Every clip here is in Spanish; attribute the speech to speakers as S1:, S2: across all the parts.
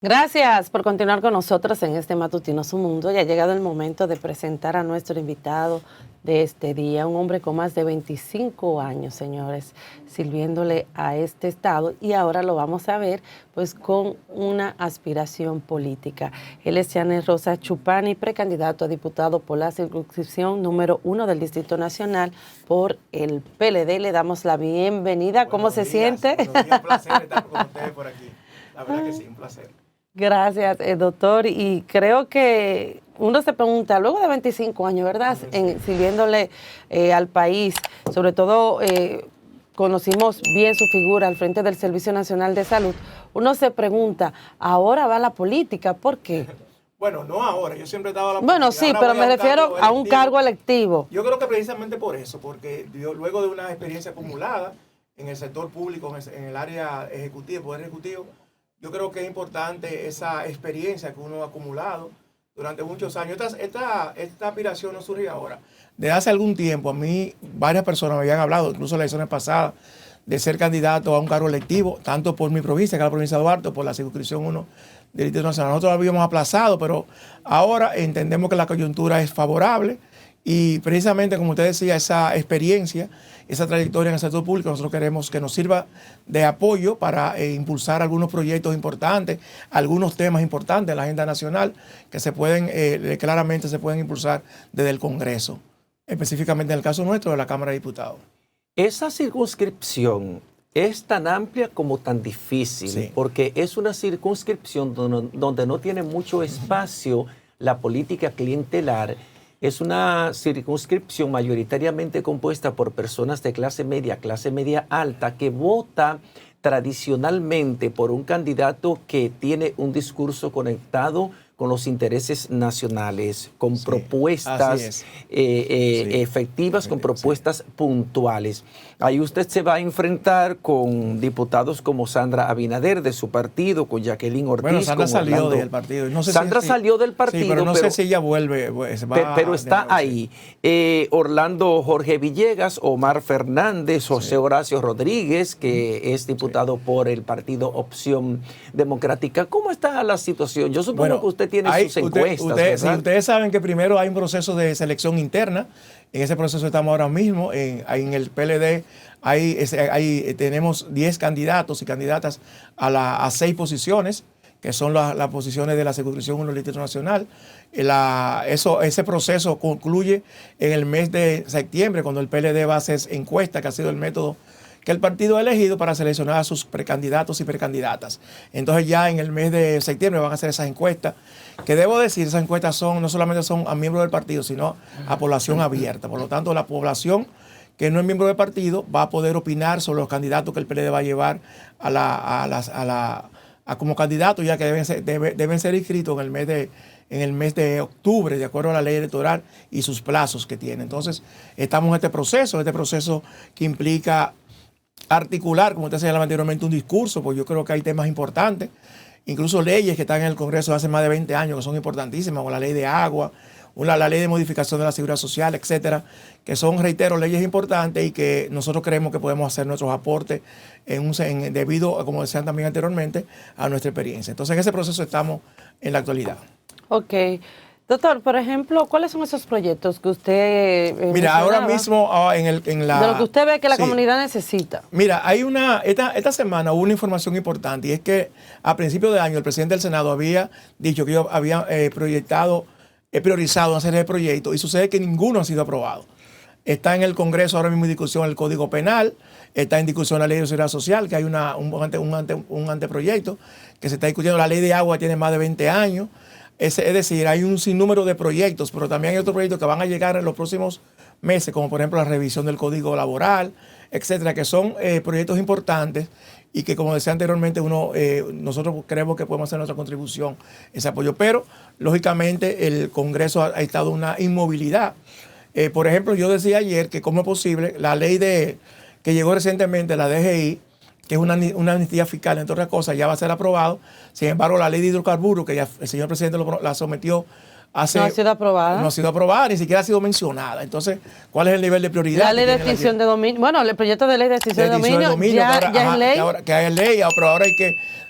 S1: Gracias por continuar con nosotros en este matutino Su Mundo. Ya ha llegado el momento de presentar a nuestro invitado de este día, un hombre con más de 25 años, señores, sirviéndole a este estado, y ahora lo vamos a ver pues con una aspiración política. Él es Yanes Rosa Chupani, precandidato a diputado por la circunscripción número 1 del Distrito Nacional por el PLD. Le damos la bienvenida. ¿Cómo se siente?
S2: Buenos días, un placer estar con ustedes por aquí. La verdad que sí, un placer.
S1: Gracias, doctor. Y creo que uno se pregunta, luego de 25 años, ¿verdad? Sirviéndole al país, sobre todo conocimos bien su figura al frente del Servicio Nacional de Salud, uno se pregunta, ¿ahora va la política? ¿Por qué?
S2: Bueno, no ahora, yo siempre he dado la política.
S1: Bueno, sí, pero me refiero a un cargo electivo.
S2: Yo creo que precisamente por eso, porque yo, luego de una experiencia acumulada en el sector público, en el área ejecutiva, poder ejecutivo, yo creo que es importante esa experiencia que uno ha acumulado durante muchos años. Esta aspiración no surge ahora. Desde hace algún tiempo, a mí varias personas me habían hablado, incluso en las elecciones pasadas, de ser candidato a un cargo electivo, tanto por mi provincia, que es la provincia de Duarte, por la circunscripción 1 del Distrito Nacional. Nosotros lo habíamos aplazado, pero ahora entendemos que la coyuntura es favorable y precisamente, como usted decía, esa experiencia, esa trayectoria en el sector público, nosotros queremos que nos sirva de apoyo para impulsar algunos proyectos importantes, algunos temas importantes en la agenda nacional que se pueden, claramente se pueden impulsar desde el Congreso, específicamente en el caso nuestro de la Cámara de Diputados.
S3: Esa circunscripción es tan amplia como tan difícil, sí, porque es una circunscripción donde no tiene mucho espacio la política clientelar. Es una circunscripción mayoritariamente compuesta por personas de clase media alta, que vota tradicionalmente por un candidato que tiene un discurso conectado con los intereses nacionales, con propuestas efectivas, con propuestas puntuales. Ahí usted se va a enfrentar con diputados como Sandra Abinader de su partido, con Jacqueline Ortiz.
S2: Bueno, Sandra salió del partido.
S3: No sé Sandra salió del partido,
S2: pero no sé si ella vuelve.
S3: Pero está ahí. Orlando Jorge Villegas, Omar Fernández, José Horacio Rodríguez, que es diputado por el partido Opción Democrática. ¿Cómo está la situación? Yo supongo que usted tiene sus encuestas.
S2: Ustedes saben que primero hay un proceso de selección interna. En ese proceso estamos ahora mismo. En el PLD tenemos 10 candidatos y candidatas a 6 posiciones, que son las posiciones de la circunscripción 1 del Distrito Nacional. Ese proceso concluye en el mes de septiembre, cuando el PLD va a hacer encuesta, que ha sido el método que el partido ha elegido para seleccionar a sus precandidatos y precandidatas. Entonces ya en el mes de septiembre van a hacer esas encuestas, que debo decir, esas encuestas no solamente son a miembros del partido, sino a población abierta. Por lo tanto, la población que no es miembro del partido va a poder opinar sobre los candidatos que el PLD va a llevar como candidatos, ya que deben ser inscritos en el mes de octubre, de acuerdo a la ley electoral y sus plazos que tiene. Entonces, estamos en este proceso que implica articular, como usted señalaba anteriormente, un discurso, porque yo creo que hay temas importantes, incluso leyes que están en el Congreso hace más de 20 años que son importantísimas, como la ley de agua, la ley de modificación de la seguridad social, etcétera, que son, reitero, leyes importantes y que nosotros creemos que podemos hacer nuestros aportes debido, como decían también anteriormente, a nuestra experiencia. Entonces, en ese proceso estamos en la actualidad.
S1: Ok. Doctor, por ejemplo, ¿cuáles son esos proyectos que usted
S2: Mira, ahora mismo de
S1: lo que usted ve que la comunidad necesita?
S2: Mira, hay esta semana hubo una información importante, y es que a principios de año el presidente del Senado había dicho que había priorizado una serie de proyectos, y sucede que ninguno ha sido aprobado. Está en el Congreso ahora mismo en discusión el Código Penal, está en discusión la Ley de Seguridad Social, que hay un anteproyecto que se está discutiendo. La Ley de Agua tiene más de 20 años. Es decir, hay un sinnúmero de proyectos, pero también hay otros proyectos que van a llegar en los próximos meses, como por ejemplo la revisión del Código Laboral, etcétera, que son proyectos importantes y que, como decía anteriormente, nosotros creemos que podemos hacer nuestra contribución, ese apoyo. Pero, lógicamente, el Congreso ha estado en una inmovilidad. Por ejemplo, yo decía ayer que cómo es posible la ley que llegó recientemente, la DGI, que es una amnistía fiscal, entre otras cosas, ya va a ser aprobado. Sin embargo, la ley de hidrocarburos, que ya el señor presidente la sometió hace...
S1: No ha sido aprobada.
S2: No ha sido aprobada, ni siquiera ha sido mencionada. Entonces, ¿cuál es el nivel de prioridad?
S1: La ley de extinción de dominio. Bueno, el proyecto de ley de extinción de dominio ya es ley.
S2: Que hay ley, pero ahora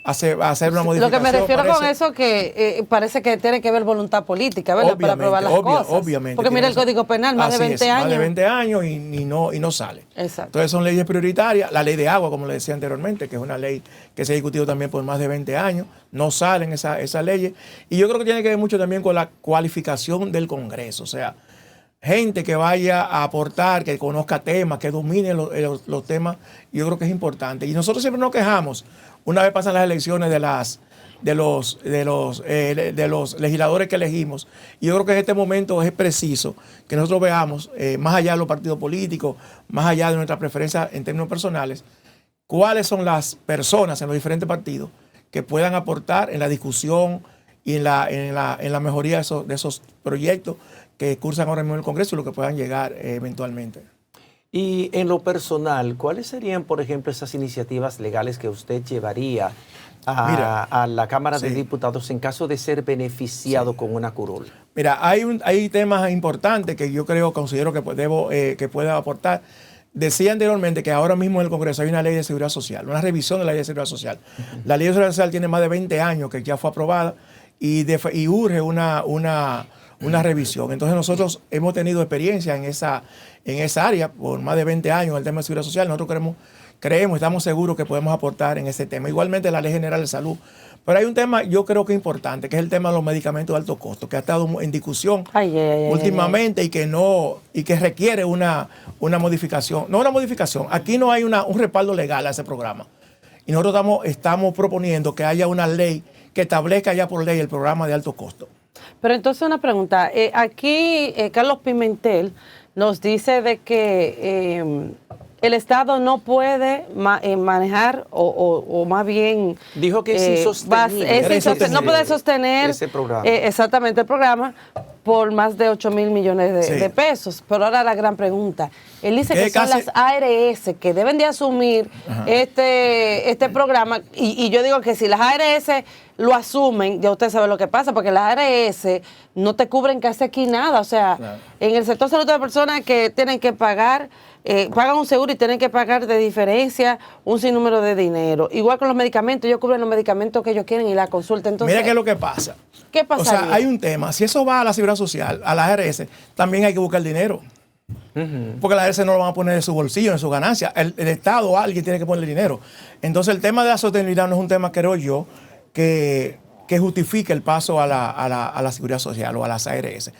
S2: hacer una modificación.
S1: Lo que me refiero
S2: parece,
S1: con eso que parece que tiene que ver voluntad política, ¿verdad? Para aprobar las cosas.
S2: Obviamente.
S1: Porque mira el Código Penal, más de 20 años.
S2: Más de 20 años y no sale.
S1: Exacto.
S2: Entonces son leyes prioritarias. La ley de agua, como le decía anteriormente, que es una ley que se ha discutido también por más de 20 años, no salen esas leyes. Y yo creo que tiene que ver mucho también con la cualificación del Congreso. O sea, gente que vaya a aportar, que conozca temas, que domine los temas, yo creo que es importante. Y nosotros siempre nos quejamos, una vez pasan las elecciones de los legisladores que elegimos, y yo creo que en este momento es preciso que nosotros veamos, más allá de los partidos políticos, más allá de nuestras preferencias en términos personales, cuáles son las personas en los diferentes partidos que puedan aportar en la discusión y en la mejoría de esos proyectos que cursan ahora mismo en el Congreso y lo que puedan llegar eventualmente.
S3: Y en lo personal, ¿cuáles serían, por ejemplo, esas iniciativas legales que usted llevaría a la Cámara de Diputados en caso de ser beneficiado con una curul? Mira,
S2: hay temas importantes que yo considero que pueda aportar. Decía anteriormente que ahora mismo en el Congreso hay una ley de seguridad social, una revisión de la ley de seguridad social. La ley de seguridad social tiene más de 20 años que ya fue aprobada y urge una revisión. Entonces nosotros hemos tenido experiencia en esa área por más de 20 años en el tema de seguridad social. Nosotros estamos seguros que podemos aportar en ese tema. Igualmente la Ley General de Salud. Pero hay un tema yo creo que importante, que es el tema de los medicamentos de alto costo, que ha estado en discusión últimamente y que requiere una modificación. No una modificación, aquí no hay un respaldo legal a ese programa. Y nosotros estamos proponiendo que haya una ley que establezca ya por ley el programa de alto costo.
S1: Pero entonces una pregunta, aquí Carlos Pimentel nos dice de que el Estado no puede manejar o más bien...
S3: Dijo que es insostenible.
S1: No puede sostener
S3: ese programa.
S1: Exactamente el programa por más de 8 mil millones de pesos. Pero ahora la gran pregunta, él dice que son las ARS que deben de asumir este programa y yo digo que si las ARS lo asumen, ya usted sabe lo que pasa, porque las ARS no te cubren casi aquí nada. O sea, en el sector salud hay personas que tienen que pagan un seguro y tienen que pagar de diferencia un sinnúmero de dinero. Igual con los medicamentos, ellos cubren los medicamentos que ellos quieren y la consulta. Entonces,
S2: mira qué es lo que pasa.
S1: ¿Qué pasa?
S2: O sea, hay un tema. Si eso va a la seguridad social, a las ARS, también hay que buscar dinero. Porque las ARS no lo van a poner de su bolsillo, en su ganancia. El Estado o alguien tiene que poner dinero. Entonces, el tema de la sostenibilidad no es un tema, creo yo, que justifique el paso a la seguridad social o a las ARS.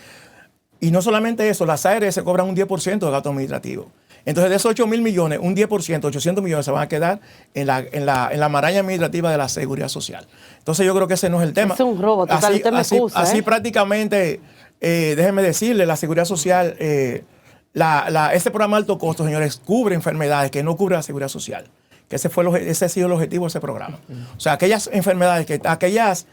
S2: Y no solamente eso, las ARS cobran un 10% de gasto administrativo. Entonces, de esos 8 mil millones, un 10%, 800 millones se van a quedar en la maraña administrativa de la seguridad social. Entonces, yo creo que ese no es el tema.
S1: Es un robo, total, usted me excusa,
S2: así prácticamente, déjeme decirle, la seguridad social, este programa de alto costo, señores, cubre enfermedades que no cubre la seguridad social. Que ese ha sido el objetivo de ese programa. O sea, aquellas enfermedades, aquellos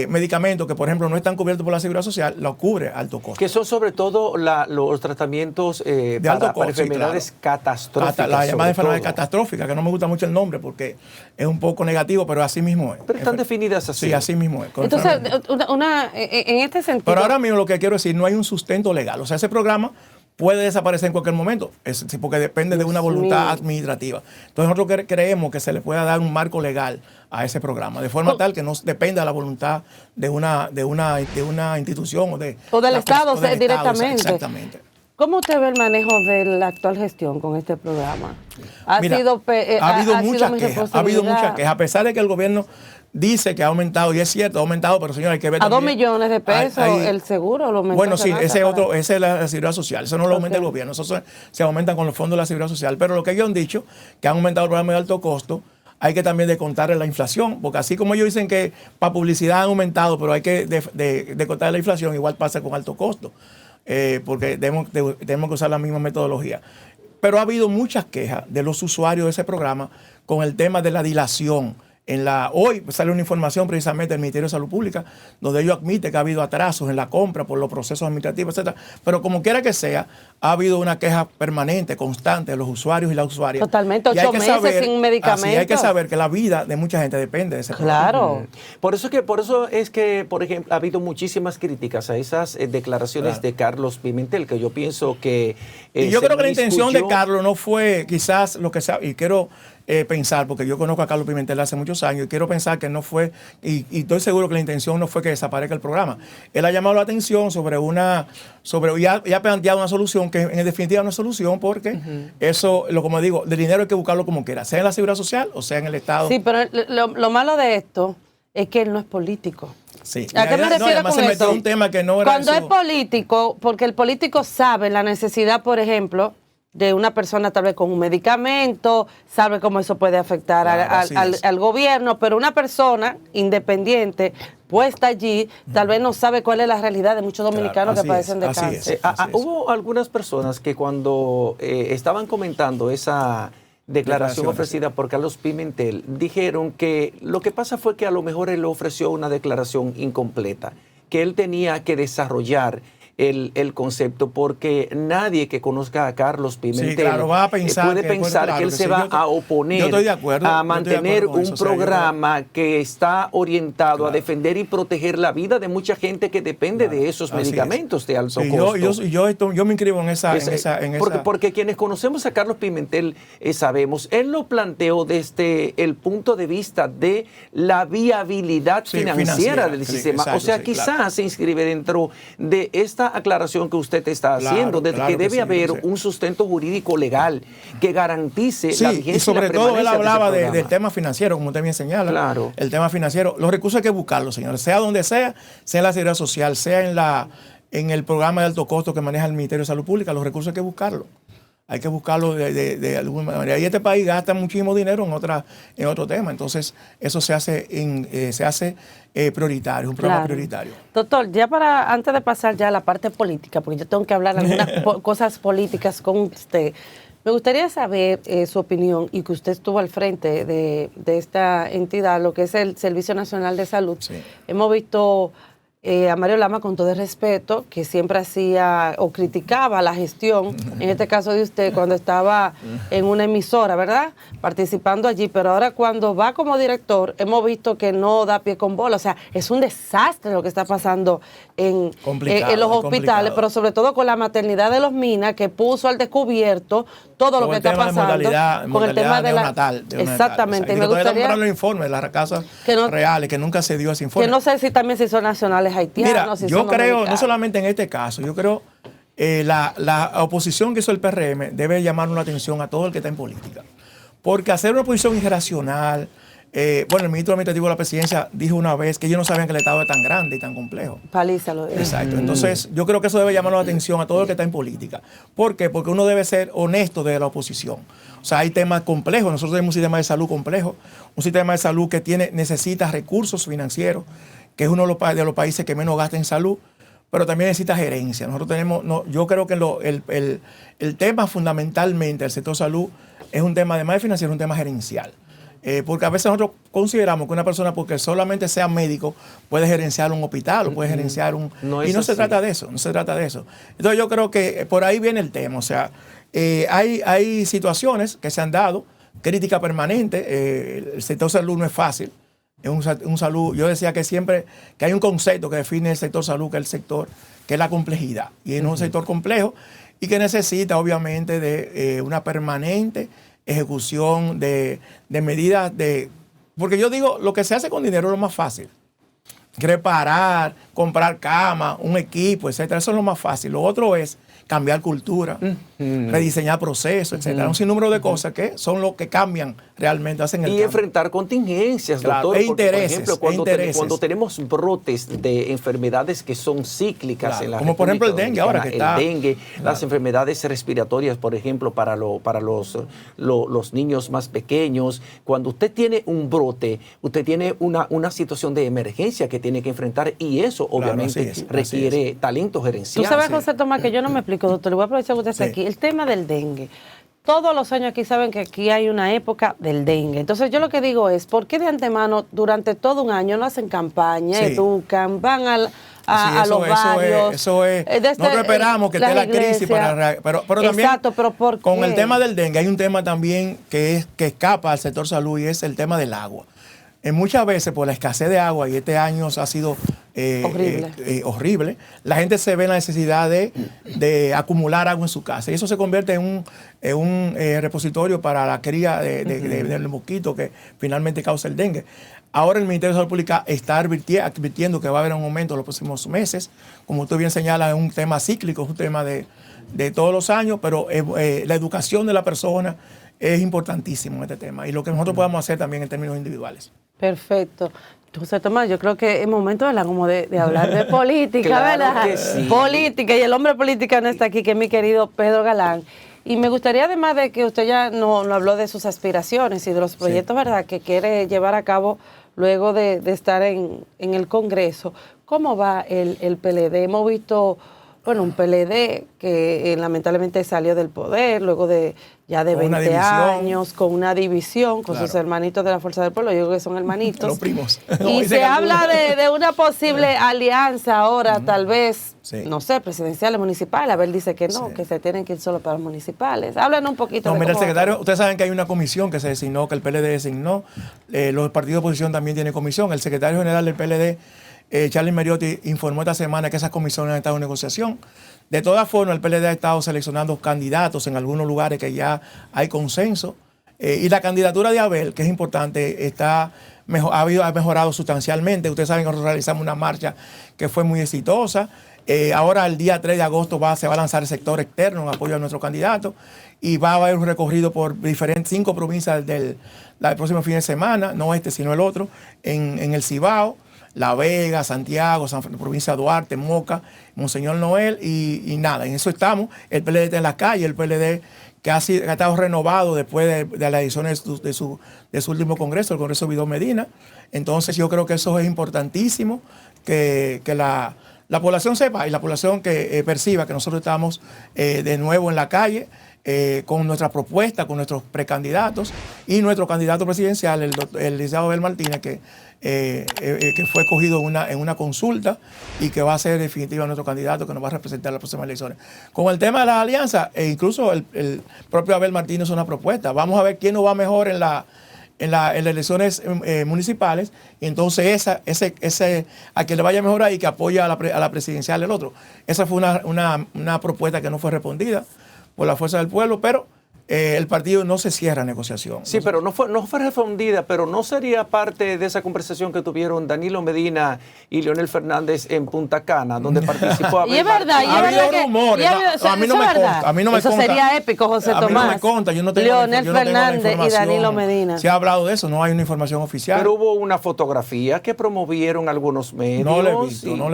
S2: medicamentos que, por ejemplo, no están cubiertos por la Seguridad Social, los cubre alto costo.
S3: Que son sobre todo los tratamientos
S2: de alto costo,
S3: para enfermedades catastróficas.
S2: La llamada enfermedad catastrófica, que no me gusta mucho el nombre porque es un poco negativo, pero así mismo es.
S3: Pero están definidas así.
S2: Sí, así mismo es.
S1: Entonces, en este sentido...
S2: Pero ahora mismo lo que quiero decir, no hay un sustento legal. O sea, ese programa puede desaparecer en cualquier momento, porque depende de una voluntad administrativa. Entonces nosotros creemos que se le pueda dar un marco legal a ese programa, de forma tal que no dependa de la voluntad de una institución o del
S1: Estado directamente.
S2: Exactamente.
S1: ¿Cómo usted ve el manejo de la actual gestión con este programa? Ha habido
S2: muchas quejas, a pesar de que el gobierno dice que ha aumentado, y es cierto, ha aumentado, pero señor, hay que ver
S1: también. A 2 millones de pesos el seguro lo aumentó.
S2: Bueno, sí, esa es la seguridad social, eso no lo aumenta el gobierno, eso se aumenta con los fondos de la seguridad social. Pero lo que ellos han dicho, que han aumentado el programa de alto costo, hay que también descontarle la inflación, porque así como ellos dicen que para publicidad han aumentado, pero hay que descontar la inflación, igual pasa con alto costo, porque tenemos que usar la misma metodología. Pero ha habido muchas quejas de los usuarios de ese programa con el tema de la dilación. Hoy sale una información precisamente del Ministerio de Salud Pública donde ellos admiten que ha habido atrasos en la compra por los procesos administrativos, etcétera. Pero como quiera que sea, ha habido una queja permanente, constante de los usuarios y las usuarias.
S1: Totalmente, 8 meses sin medicamentos.
S2: Así hay que saber que la vida de mucha gente depende de ese programa.
S1: Claro.
S3: Por eso es que, por ejemplo, ha habido muchísimas críticas a esas declaraciones de Carlos Pimentel, que yo pienso que...
S2: y yo creo que la intención de Carlos no fue quizás lo que sea, y quiero pensar, porque yo conozco a Carlos Pimentel hace muchos años y quiero pensar que no fue, y estoy seguro que la intención no fue que desaparezca el programa. Él ha llamado la atención sobre y ha planteado una solución que en definitiva no es solución, porque eso, como digo, el dinero hay que buscarlo como quiera, sea en la Seguridad Social o sea en el Estado.
S1: Sí, pero lo malo de esto es que él no es político.
S2: Sí.
S1: ¿A qué me refiero con eso?
S2: Un tema que no era
S1: Cuando
S2: eso.
S1: es político, porque el político sabe la necesidad, por ejemplo, de una persona tal vez con un medicamento, sabe cómo eso puede afectar al gobierno, pero una persona independiente puesta allí, tal vez no sabe cuál es la realidad de muchos dominicanos que padecen de cáncer.
S3: Hubo algunas personas que cuando estaban comentando esa declaración ofrecida por Carlos Pimentel, dijeron que lo que pasa fue que a lo mejor él ofreció una declaración incompleta, que él tenía que desarrollar el concepto, porque nadie que conozca a Carlos Pimentel
S2: va a pensar
S3: puede pensar que él se va a oponer a mantener un programa que está orientado a defender y proteger la vida de mucha gente que depende de esos medicamentos de alto costo.
S2: Yo me inscribo en esa.
S3: Porque quienes conocemos a Carlos Pimentel sabemos, él lo planteó desde el punto de vista de la viabilidad financiera del sistema.
S2: Exacto,
S3: o sea, quizás se inscribe dentro de esta aclaración que usted está haciendo, de que debe haber un sustento jurídico legal que garantice la vigencia
S2: y sobre todo él hablaba
S3: de
S2: del tema financiero, como usted bien señala.
S3: Claro.
S2: El tema financiero, los recursos hay que buscarlos, señores, sea donde sea en la Seguridad Social, sea en el programa de alto costo que maneja el Ministerio de Salud Pública, los recursos hay que buscarlos. Hay que buscarlo de alguna manera. Y este país gasta muchísimo dinero en otro tema. Entonces, eso se hace prioritario, un programa prioritario.
S1: Doctor, antes de pasar ya a la parte política, porque yo tengo que hablar algunas cosas políticas con usted, me gustaría saber su opinión, y que usted estuvo al frente de esta entidad, lo que es el Servicio Nacional de Salud. Sí. Hemos visto a Mario Lama, con todo el respeto, que siempre hacía o criticaba la gestión, en este caso de usted, cuando estaba en una emisora, ¿verdad? Participando allí, pero ahora cuando va como director, hemos visto que no da pie con bola. O sea, es un desastre lo que está pasando en los hospitales, pero sobre todo con la maternidad de los Minas, que puso al descubierto todo lo que está pasando
S2: con el tema de neonatal.
S1: Exactamente.
S2: Y me gustaría los informes de las casas reales, que nunca se dio ese informe.
S1: Que no sé si también si son nacionales haitianos.
S2: Mira, yo creo, no solamente en este caso, yo creo la oposición que hizo el PRM debe llamar una atención a todo el que está en política. Porque hacer una oposición irracional, el ministro administrativo de la presidencia dijo una vez que ellos no sabían que el Estado es tan grande y tan complejo.
S1: Paliza lo dijo.
S2: Exacto. Entonces, yo creo que eso debe llamar la atención a todo el que está en política. ¿Por qué? Porque uno debe ser honesto de la oposición. O sea, hay temas complejos. Nosotros tenemos un sistema de salud complejo, un sistema de salud que necesita recursos financieros, que es uno de los países que menos gasta en salud, pero también necesita gerencia. Nosotros tenemos, yo creo que el tema fundamentalmente del sector salud es un tema, además de financiero, un tema gerencial. Porque a veces nosotros consideramos que una persona, porque solamente sea médico, puede gerenciar un hospital o puede gerenciar un... y no se trata de eso, no se trata de eso. Entonces yo creo que por ahí viene el tema. O sea, hay situaciones que se han dado, crítica permanente. El sector salud no es fácil. Es un salud, yo decía que siempre que hay un concepto que define el sector salud, que es la complejidad. Y es un sector complejo y que necesita obviamente de una permanente ejecución de medidas porque yo digo, lo que se hace con dinero es lo más fácil. Reparar, comprar cama, un equipo, etcétera, eso es lo más fácil. Lo otro es cambiar cultura, rediseñar procesos, etcétera. Un sinnúmero de cosas que son lo que cambian realmente, hacen el cambio.
S3: Enfrentar contingencias, doctor.
S2: Intereses,
S3: por ejemplo, cuando tenemos brotes de enfermedades que son cíclicas en la
S2: como por ejemplo el dengue ahora que está.
S3: El dengue, las enfermedades respiratorias, por ejemplo, para los niños más pequeños. Cuando usted tiene un brote, usted tiene una situación de emergencia que tiene que enfrentar, y eso obviamente requiere talento gerencial.
S1: Tú sabes, José Tomás, que yo no me explico, doctor, le voy a aprovechar que usted está aquí. El tema del dengue. Todos los años aquí saben que aquí hay una época del dengue. Entonces yo lo que digo es, ¿por qué de antemano durante todo un año no hacen campaña, educan, van a los barrios?
S2: Nosotros esperamos que esté la crisis pero también
S1: exacto, pero ¿por qué?
S2: Con el tema del dengue hay un tema también que escapa al sector salud, y es el tema del agua. Muchas veces por la escasez de agua, y este año ha sido horrible, la gente se ve en la necesidad de acumular agua en su casa. Y eso se convierte en un repositorio para la cría del mosquito que finalmente causa el dengue. Ahora el Ministerio de Salud Pública está advirtiendo que va a haber un aumento en los próximos meses. Como usted bien señala, es un tema cíclico, es un tema de todos los años, pero la educación de la persona es importantísimo en este tema. Y lo que nosotros podamos hacer también en términos individuales.
S1: Perfecto. José Tomás, yo creo que es momento, ¿verdad?, como de hablar de política,
S3: Claro
S1: ¿verdad?
S3: que sí.
S1: Política, y el hombre política no está aquí, que es mi querido Pedro Galán. Y me gustaría, además de que usted ya no habló de sus aspiraciones y de los proyectos, ¿verdad?, que quiere llevar a cabo luego de estar en el Congreso. ¿Cómo va el PLD? Hemos visto, bueno, un PLD que lamentablemente salió del poder luego de 20 años, con una división, con sus hermanitos de la Fuerza del Pueblo, yo creo que son hermanitos.
S2: Los primos.
S1: Y se habla de una posible alianza ahora, tal vez, no sé, presidenciales, municipales. Abel dice que no, que se tienen que ir solo para los municipales. Háblanos un poquito.
S2: Mira, el secretario, ustedes saben que hay una comisión que se designó, que el PLD designó. Los partidos de oposición también tienen comisión. El secretario general del PLD, Charlie Mariotti, informó esta semana que esas comisiones han estado en negociación. De todas formas, el PLD ha estado seleccionando candidatos en algunos lugares que ya hay consenso. Y la candidatura de Abel, que es importante, ha mejorado sustancialmente. Ustedes saben que nosotros realizamos una marcha que fue muy exitosa. Ahora, el día 3 de agosto, se va a lanzar el sector externo en apoyo a nuestro candidato. Y va a haber un recorrido por 5 provincias del próximo fin de semana, no este, sino el otro, en el Cibao, La Vega, Santiago, provincia de Duarte, Moca, Monseñor Noel y nada, en eso estamos. El PLD está en la calle, el PLD que ha estado renovado después de las ediciones de su último congreso, el Congreso Vidó Medina. Entonces yo creo que eso es importantísimo, que la población sepa y la población que perciba que nosotros estamos de nuevo en la calle, con nuestra propuesta, con nuestros precandidatos y nuestro candidato presidencial, el licenciado Abel Martínez, que fue escogido en una consulta y que va a ser definitiva nuestro candidato que nos va a representar en las próximas elecciones. Con el tema de las alianzas, incluso el propio Abel Martínez es una propuesta. Vamos a ver quién nos va mejor en las elecciones municipales, y entonces a quien le vaya mejor ahí, que apoya a la presidencial el otro. Esa fue una propuesta que no fue respondida por la Fuerza del Pueblo, pero el partido no se cierra a negociación.
S3: Sí, pero no fue respondida, pero no sería parte de esa conversación que tuvieron Danilo Medina y Leonel Fernández en Punta Cana, donde participó Abel.
S1: Y es verdad,
S2: ha habido rumores. A mí no me consta. A mí no me consta.
S1: Eso sería épico, José Tomás.
S2: A mí no me consta. Yo no tengo
S1: Leonel Fernández y Danilo Medina.
S2: Se ha hablado de eso, no hay una información oficial.
S3: Pero hubo una fotografía que promovieron algunos medios.
S2: No la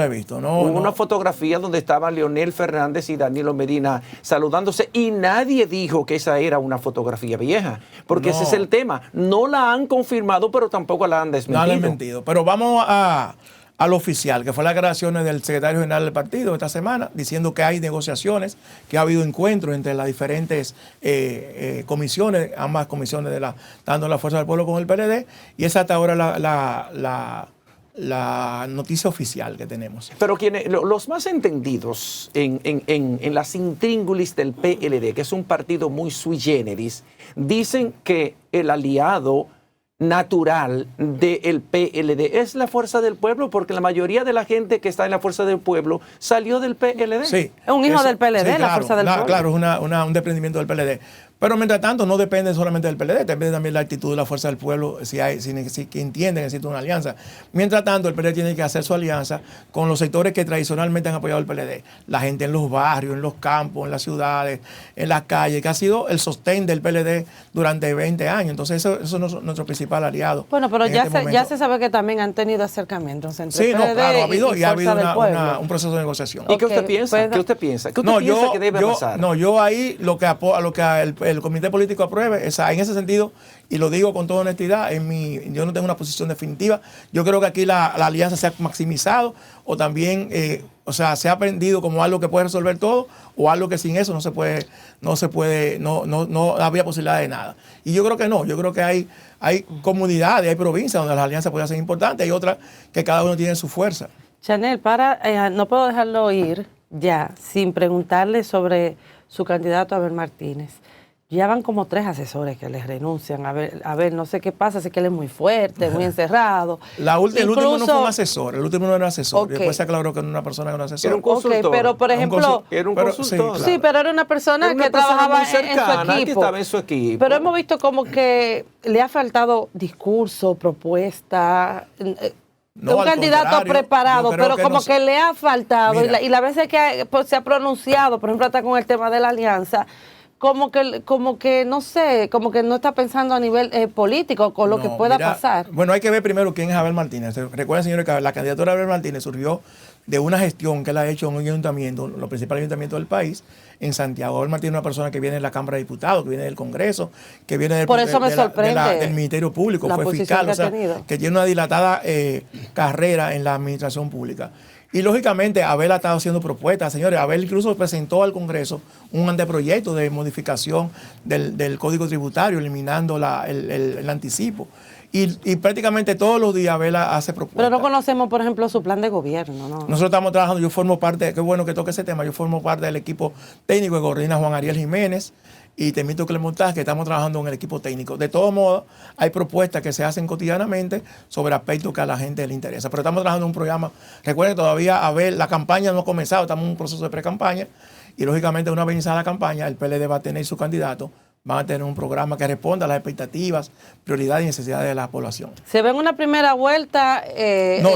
S2: he visto. Hubo
S3: una fotografía donde estaban Leonel Fernández y Danilo Medina saludándose y nadie dijo que esa era una fotografía vieja, porque ese es el tema. No la han confirmado, pero tampoco la han desmentido.
S2: No la han mentido. Pero vamos a lo oficial, que fue las declaraciones del secretario general del partido esta semana, diciendo que hay negociaciones, que ha habido encuentros entre las diferentes comisiones, ambas comisiones tanto la Fuerza del Pueblo como el PLD, y esa hasta ahora la noticia oficial que tenemos.
S3: Pero los más entendidos en las intríngulis del PLD, que es un partido muy sui generis, dicen que el aliado natural del PLD es la Fuerza del Pueblo, porque la mayoría de la gente que está en la Fuerza del Pueblo salió del PLD.
S2: Sí,
S1: es un hijo del PLD,
S2: sí,
S1: la Fuerza del Pueblo.
S2: Claro, es un desprendimiento del PLD. Pero mientras tanto no depende solamente del PLD, depende también de la actitud de la Fuerza del Pueblo, si entienden que necesita una alianza. Mientras tanto, el PLD tiene que hacer su alianza con los sectores que tradicionalmente han apoyado el PLD. La gente en los barrios, en los campos, en las ciudades, en las calles, que ha sido el sostén del PLD durante 20 años. Entonces eso es nuestro principal aliado.
S1: Bueno, pero ya se sabe que también han tenido acercamientos entre
S2: sí,
S1: el PLD
S2: claro, ha habido
S1: un
S2: proceso de negociación.
S3: ¿Y qué usted piensa? ¿Qué usted piensa? ¿Qué usted piensa que debe pasar?
S2: No, yo ahí lo que el comité político apruebe, en ese sentido, y lo digo con toda honestidad, yo no tengo una posición definitiva. Yo creo que aquí la alianza se ha maximizado, o también, se ha aprendido como algo que puede resolver todo, o algo que sin eso no habría posibilidad de nada. Y yo creo que no, yo creo que hay comunidades, hay provincias donde las alianzas pueden ser importantes, hay otras que cada uno tiene su fuerza.
S1: Chanel, no puedo dejarlo ir ya sin preguntarle sobre su candidato Abel Martínez. Ya van como 3 asesores que les renuncian. A ver, no sé qué pasa, sé que él es muy fuerte, muy encerrado.
S2: El último no fue un asesor, el último no era asesor.
S1: Okay.
S2: Después se aclaró que no era una persona que era un asesor.
S3: Era un consultor.
S1: Okay, pero por ejemplo,
S3: era un consultor.
S1: Sí, pero era una persona que trabajaba
S3: muy cercana,
S1: en su equipo.
S3: que estaba en su equipo.
S1: Pero hemos visto como que le ha faltado discurso, propuesta.
S2: No,
S1: un candidato preparado, pero como que le ha faltado.
S2: Mira,
S1: y las veces que se ha pronunciado, por ejemplo, hasta con el tema de la alianza, como que no sé, como que no está pensando a nivel político con lo que pueda pasar.
S2: Bueno, hay que ver primero quién es Abel Martínez. Recuerden, señores, que la candidatura de Abel Martínez surgió de una gestión que él ha hecho en un ayuntamiento, los principales ayuntamientos del país, en Santiago. Abel Martínez es una persona que viene de la Cámara de Diputados, que viene del Congreso, que viene del,
S1: Por eso me sorprende
S2: del Ministerio Público, fue fiscal, o sea, que tiene una dilatada carrera en la administración pública. Y lógicamente Abel ha estado haciendo propuestas, señores. Abel incluso presentó al Congreso un anteproyecto de modificación del Código Tributario, eliminando el anticipo. Y prácticamente todos los días Abel hace propuestas.
S1: Pero no conocemos, por ejemplo, su plan de gobierno, ¿no?
S2: Nosotros estamos trabajando, yo formo parte, qué bueno que toque ese tema, yo formo parte del equipo técnico que coordina Juan Ariel Jiménez y Temito Clemontas, que estamos trabajando en el equipo técnico. De todos modos, hay propuestas que se hacen cotidianamente sobre aspectos que a la gente le interesa. Pero estamos trabajando en un programa. Recuerden, todavía la campaña no ha comenzado, estamos en un proceso de pre-campaña y lógicamente una vez iniciada la campaña, el PLD va a tener su candidato, van a tener un programa que responda a las expectativas, prioridades y necesidades de la población.
S1: ¿Se ve en una primera vuelta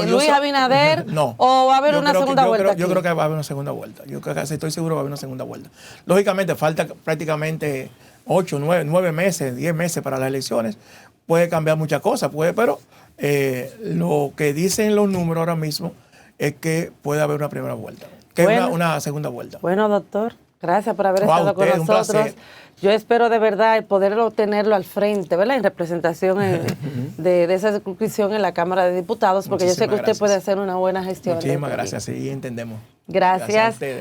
S1: Luis Abinader
S2: no,
S1: o va a haber una segunda vuelta?
S2: Yo creo que va a haber una segunda vuelta. Yo creo que estoy seguro que va a haber una segunda vuelta. Lógicamente falta prácticamente 8, 9 meses, 10 meses para las elecciones. Puede cambiar muchas cosas, pero lo que dicen los números ahora mismo es que puede haber una primera vuelta, que es una segunda vuelta.
S1: Bueno, doctor, gracias por haber estado con nosotros. Yo espero de verdad el poder tenerlo al frente, ¿verdad? En representación de esa circunscripción en la Cámara de Diputados, porque yo sé que usted puede hacer una buena gestión.
S2: Muchísimas gracias, sí, entendemos.
S1: Gracias.
S2: Gracias a ustedes.